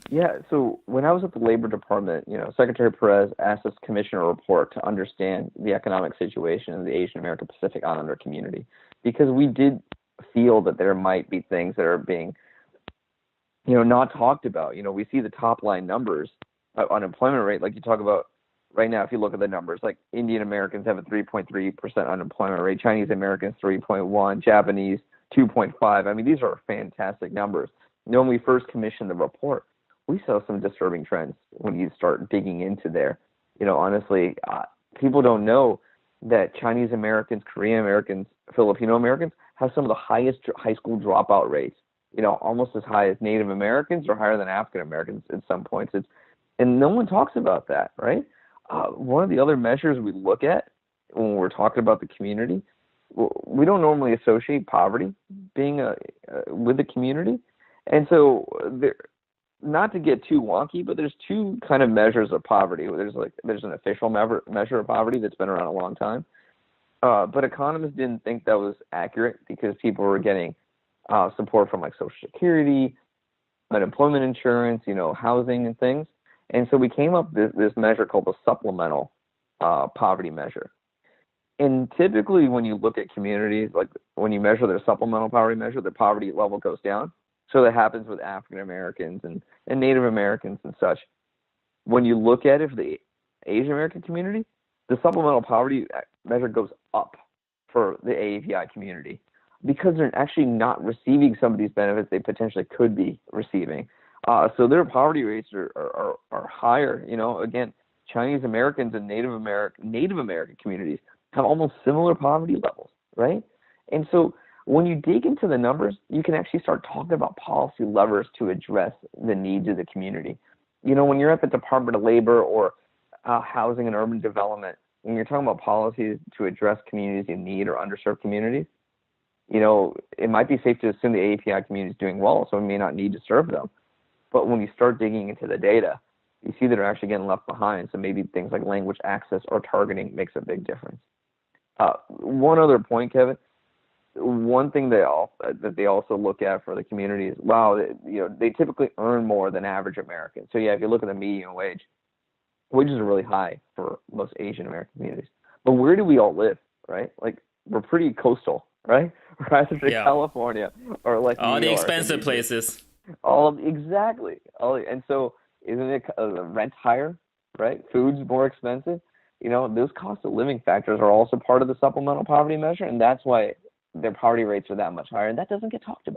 Yeah, so when I was at the Labor Department, Secretary Perez asked us to commission a report to understand the economic situation in the Asian American Pacific Islander community because we did feel that there might be things that are being, not talked about. We see the top line numbers, unemployment rate, like you talk about right now. If you look at the numbers, like Indian Americans have a 3.3% unemployment rate, Chinese Americans 3.1, Japanese 2.5. I mean, these are fantastic numbers. When we first commissioned the report, we saw some disturbing trends when you start digging into there. Honestly, people don't know that Chinese Americans, Korean Americans, Filipino Americans have some of the highest high school dropout rates. Almost as high as Native Americans or higher than African Americans at some points. And no one talks about that, right? One of the other measures we look at when we're talking about the community, we don't normally associate poverty being with the community, and so not to get too wonky, but there's two kind of measures of poverty. There's an official measure of poverty that's been around a long time, but economists didn't think that was accurate because people were getting support from like Social Security, unemployment insurance, housing and things, and so we came up with this measure called the supplemental poverty measure. And typically, when you look at communities, like when you measure their supplemental poverty measure, the poverty level goes down. So that happens with African Americans and Native Americans and such. When you look at it for the Asian American community, the supplemental poverty measure goes up for the AAPI community because they're actually not receiving some of these benefits they potentially could be receiving. So their poverty rates are higher. Again, Chinese Americans and Native American communities have almost similar poverty levels, right? And so when you dig into the numbers, you can actually start talking about policy levers to address the needs of the community. When you're at the Department of Labor or Housing and Urban Development, when you're talking about policies to address communities in need or underserved communities, it might be safe to assume the AAPI community is doing well, so we may not need to serve them. But when you start digging into the data, you see that they're actually getting left behind. So maybe things like language access or targeting makes a big difference. One other point, Kevin. One thing that they also look at for the community is, wow, they typically earn more than average Americans. So yeah, if you look at the median wage, wages are really high for most Asian American communities. But where do we all live, right? Like we're pretty coastal, right? Rather than Yeah, California or like all New the York and expensive New Jersey. places. Exactly. And so isn't it rent higher, right? Food's more expensive. Those cost of living factors are also part of the supplemental poverty measure, and that's why their poverty rates are that much higher, and that doesn't get talked about.